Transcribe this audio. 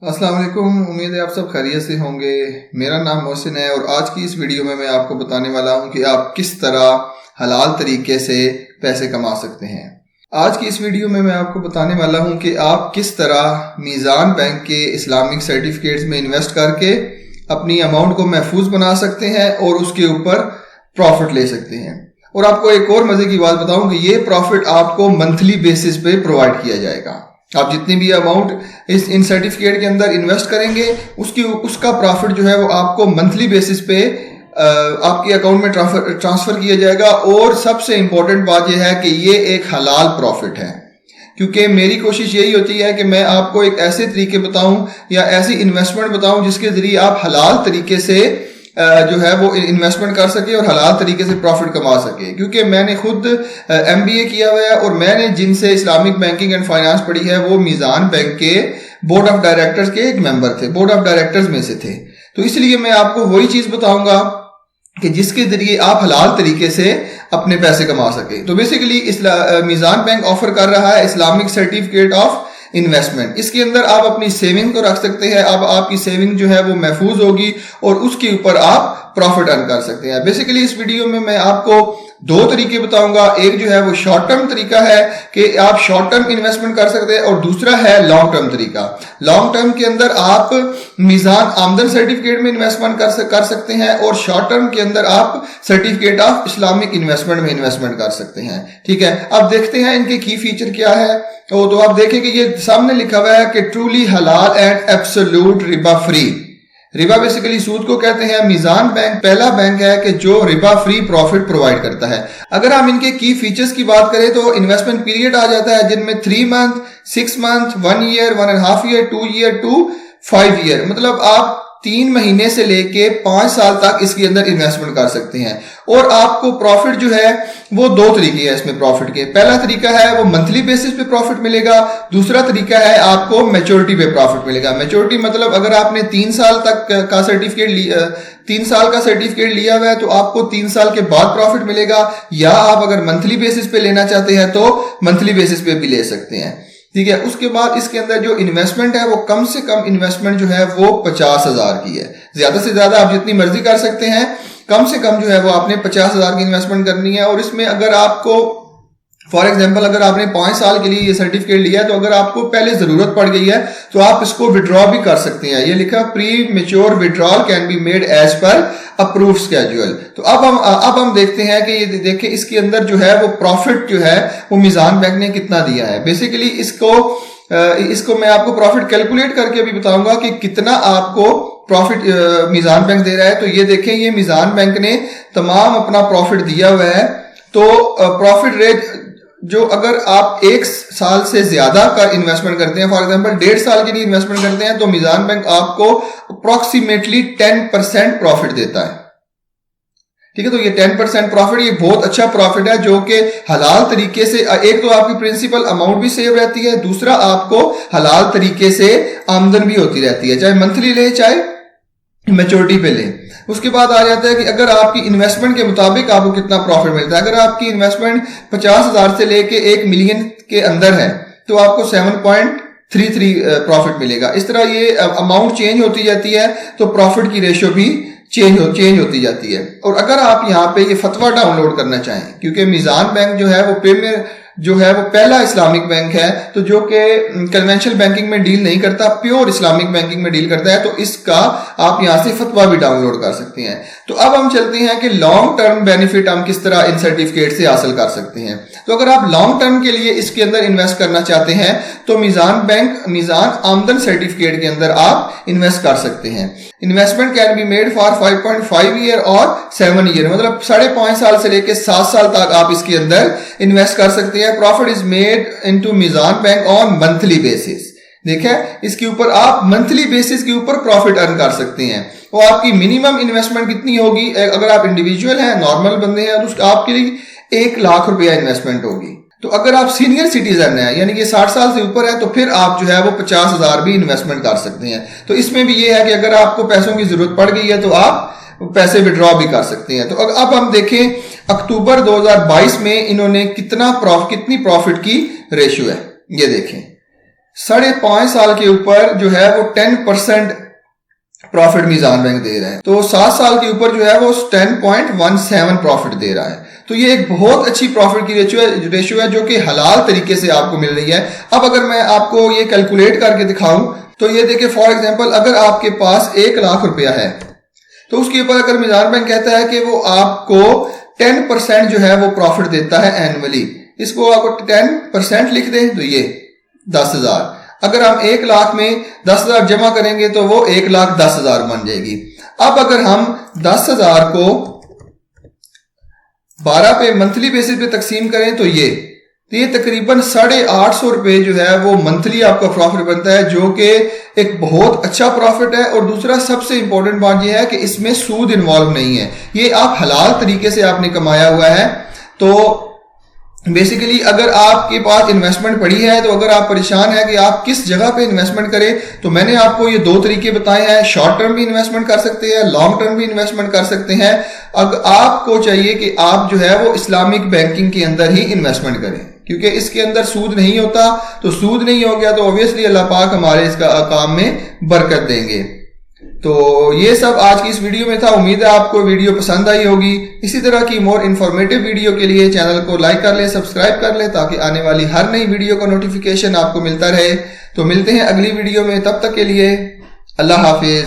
अस्सलाम वालेकुम। उम्मीद है आप सब खैरियत से होंगे। मेरा नाम मोहसिन है और आज की इस वीडियो में मैं आपको बताने वाला हूं कि आप किस तरह हलाल तरीके से पैसे कमा सकते हैं। आज की इस वीडियो में मैं आपको बताने वाला हूं कि आप किस तरह मीज़ान बैंक के इस्लामिक सर्टिफिकेट्स में इन्वेस्ट करके अपनी अमाउंट को महफूज बना सकते हैं और उसके ऊपर प्रॉफिट ले सकते हैं। और आपको एक और मज़े की बात बताऊं कि ये प्रॉफिट आपको मंथली बेसिस पे प्रोवाइड किया जाएगा। आप जितनी भी अमाउंट इन सर्टिफिकेट के अंदर इन्वेस्ट करेंगे उसका प्रॉफिट जो है वो आपको मंथली बेसिस पे आपके अकाउंट में ट्रांसफर किया जाएगा। और सबसे इंपॉर्टेंट बात यह है कि ये एक हलाल प्रॉफिट है, क्योंकि मेरी कोशिश यही होती है कि मैं आपको एक ऐसे तरीके बताऊं या ऐसी इन्वेस्टमेंट बताऊं जिसके जरिए आप हलाल तरीके से जो है वो इन्वेस्टमेंट कर सके और हलाल तरीके से प्रॉफिट कमा सके। क्योंकि मैंने खुद MBA किया हुआ है और मैंने जिनसे इस्लामिक बैंकिंग एंड फाइनेंस पढ़ी है वो मीज़ान बैंक के बोर्ड ऑफ डायरेक्टर्स के एक मेंबर थे, बोर्ड ऑफ डायरेक्टर्स में से थे। तो इसलिए मैं आपको वही चीज़ बताऊंगा कि जिसके जरिए आप हलाल तरीके से अपने पैसे कमा सके। तो बेसिकली मीज़ान बैंक ऑफर कर रहा है इस्लामिक सर्टिफिकेट ऑफ इन्वेस्टमेंट। इसके अंदर आप अपनी सेविंग को रख सकते हैं। अब आपकी सेविंग जो है वो महफूज होगी और उसके ऊपर आप प्रॉफिट अर्न कर सकते हैं। बेसिकली इस वीडियो में मैं आपको दो तरीके बताऊंगा। एक जो है वो शॉर्ट टर्म तरीका है कि आप शॉर्ट टर्म इन्वेस्टमेंट कर सकते हैं और दूसरा है लॉन्ग टर्म तरीका। लॉन्ग टर्म के अंदर आप मीज़ान आमदन सर्टिफिकेट में इन्वेस्टमेंट कर सकते हैं और शॉर्ट टर्म के अंदर आप सर्टिफिकेट ऑफ इस्लामिक इन्वेस्टमेंट में इन्वेस्टमेंट कर सकते हैं। ठीक है, अब देखते हैं इनके की फीचर क्या है। तो आप देखें कि ये सामने लिखा हुआ है कि ट्रूली हलाल एंड एब्सोल्यूट रिबा फ्री। रिबा बेसिकली सूद को कहते हैं। मीज़ान बैंक पहला बैंक है कि जो रिबा फ्री प्रॉफिट प्रोवाइड करता है। अगर हम इनके की फीचर्स की बात करें तो इन्वेस्टमेंट पीरियड आ जाता है जिनमें 3 month, 6 month, 1 year, 1.5 year, 2 year to 5 year, मतलब आप 3 महीने से लेके 5 साल तक इसके अंदर इन्वेस्टमेंट कर सकते हैं। और आपको प्रॉफिट जो है वो दो तरीके हैं इसमें प्रॉफिट के। पहला तरीका है वो मंथली बेसिस पे प्रॉफिट मिलेगा, दूसरा तरीका है आपको मैच्योरिटी पे प्रॉफिट मिलेगा। मैच्योरिटी मतलब अगर आपने 3 साल तक का सर्टिफिकेट लिया, 3 साल का सर्टिफिकेट लिया हुआ है तो आपको 3 साल के बाद प्रॉफिट मिलेगा, या आप अगर मंथली बेसिस पे लेना चाहते हैं तो मंथली बेसिस पे भी ले सकते हैं। ठीक है, उसके बाद इसके अंदर जो इन्वेस्टमेंट है वो कम से कम इन्वेस्टमेंट जो है वो 50,000 की है। ज्यादा से ज्यादा आप जितनी मर्जी कर सकते हैं, कम से कम जो है वो आपने 50,000 की इन्वेस्टमेंट करनी है। और इसमें अगर आपको फॉर एग्जाम्पल अगर आपने 5 साल के लिए ये सर्टिफिकेट लिया है तो अगर आपको पहले जरूरत पड़ गई है तो आप इसको विड्रॉ भी कर सकते हैं। ये लिखा premature withdrawal can be made as per approve schedule. तो अब हम देखते हैं कि ये देखें इसके अंदर जो है वो प्रॉफिट जो है वो मीज़ान बैंक ने कितना दिया है। बेसिकली इसको मैं आपको प्रॉफिट कैलकुलेट करके भी बताऊंगा कि कितना आपको प्रॉफिट मीज़ान बैंक दे रहा है। तो ये देखें, ये मीज़ान बैंक ने तमाम अपना प्रॉफिट दिया हुआ है। तो प्रॉफिट रेट जो अगर आप 1 साल से ज्यादा का इन्वेस्टमेंट करते हैं, फॉर एग्जांपल 1.5 साल के लिए इन्वेस्टमेंट करते हैं, तो मीज़ान बैंक आपको अप्रोक्सीमेटली 10% प्रॉफिट देता है। ठीक है, तो ये 10% प्रॉफिट, ये बहुत अच्छा प्रॉफिट है जो कि हलाल तरीके से, एक तो आपकी प्रिंसिपल अमाउंट भी सेव रहती है, दूसरा आपको हलाल तरीके से आमदन भी होती रहती है, चाहे मंथली ले चाहे मैच्योरिटी पे ले। उसके बाद आ जाता है कि अगर आपकी इन्वेस्टमेंट के मुताबिक आपको कितना प्रॉफिट मिलता है। अगर आपकी इन्वेस्टमेंट 50,000 से लेके 1 मिलियन के अंदर है तो आपको 7.33 प्रॉफिट मिलेगा। इस तरह ये अमाउंट चेंज होती जाती है तो प्रॉफिट की रेशियो भी चेंज होती जाती है। और अगर आप यहाँ पे ये फतवा डाउनलोड करना चाहें, क्योंकि मीज़ान बैंक जो है वो प्रीमियर जो है वो पहला इस्लामिक बैंक है तो जो कि कन्वेंशनल बैंकिंग में डील नहीं करता, प्योर इस्लामिक बैंकिंग में डील करता है, तो इसका आप यहां से फतवा भी डाउनलोड कर सकते हैं। तो अब हम चलते हैं कि लॉन्ग टर्म बेनिफिट हम किस तरह इन सर्टिफिकेट से हासिल कर सकते हैं। तो अगर आप लॉन्ग टर्म के लिए इसके अंदर इन्वेस्ट करना चाहते हैं तो मीज़ान आमदन सर्टिफिकेट के अंदर आप इन्वेस्ट कर सकते हैं। Investment can be made for 5.5 year और 7 ईयर, मतलब 5.5 साल से लेकर 7 साल तक आप इसके अंदर इन्वेस्ट कर सकते हैं। Profit is made into Meezan bank on monthly basis. देखें, इसके ऊपर आप मंथली बेसिस के ऊपर प्रॉफिट अर्न कर सकते हैं। और आपकी मिनिमम इन्वेस्टमेंट कितनी होगी, अगर आप इंडिविजुअल हैं, नॉर्मल बंदे हैं, तो आपके लिए 1 लाख रुपया इन्वेस्टमेंट होगी। तो अगर आप सीनियर सिटीजन हैं यानी कि 60 साल से ऊपर है तो फिर आप जो है वो 50,000 भी इन्वेस्टमेंट कर सकते हैं। तो इसमें भी ये है कि अगर आपको पैसों की जरूरत पड़ गई है तो आप पैसे विड्रॉ भी कर सकते हैं। तो अब हम देखें अक्टूबर 2022 में इन्होंने कितनी प्रॉफिट की रेशियो है, ये देखें 5.5 साल के ऊपर जो है वो 10% प्रॉफिट मीजान बैंक दे रहा है। तो 7 साल के ऊपर जो है वो 10.17 प्रॉफिट दे रहा है। तो ये एक बहुत अच्छी प्रॉफिट की रेशियो है जो कि हलाल तरीके से आपको मिल रही है। अब अगर मैं आपको ये कैलकुलेट करके दिखाऊं तो ये देखिए, फॉर एग्जांपल अगर आपके पास 1 लाख रुपया है तो उसके ऊपर अगर मीजान बैंक कहता है कि वो आपको 10% जो है वो प्रॉफिट देता है एनुअली, इसको आपको 10% लिख दें तो ये 10,000। अगर हम 1 लाख में 10,000 जमा करेंगे तो वो 1,10,000 बन जाएगी। अब अगर हम 10,000 को 12 पे मंथली बेसिस पे तकसीम करें तो ये तकरीबन 850 रुपए जो है वो मंथली आपका प्रॉफिट बनता है, जो कि एक बहुत अच्छा प्रॉफिट है। और दूसरा सबसे इंपॉर्टेंट बात ये है कि इसमें सूद इन्वॉल्व नहीं है, ये आप हलाल तरीके से आपने कमाया हुआ है। तो बेसिकली अगर आपके पास इन्वेस्टमेंट पड़ी है, तो अगर आप परेशान है कि आप किस जगह पे इन्वेस्टमेंट करें, तो मैंने आपको ये 2 तरीके बताए हैं। शॉर्ट टर्म भी इन्वेस्टमेंट कर सकते हैं, लॉन्ग टर्म भी इन्वेस्टमेंट कर सकते हैं। अब आपको चाहिए कि आप जो है वो इस्लामिक बैंकिंग के अंदर ही इन्वेस्टमेंट करें, क्योंकि इसके अंदर सूद नहीं होता। तो सूद नहीं हो गया तो ऑब्वियसली अल्लाह पाक हमारे इसका काम में बरकत देंगे। तो ये सब आज की इस वीडियो में था। उम्मीद है आपको वीडियो पसंद आई होगी। इसी तरह की मोर इन्फॉर्मेटिव वीडियो के लिए चैनल को लाइक कर लें, सब्सक्राइब कर लें, ताकि आने वाली हर नई वीडियो का नोटिफिकेशन आपको मिलता रहे। तो मिलते हैं अगली वीडियो में, तब तक के लिए अल्लाह हाफिज।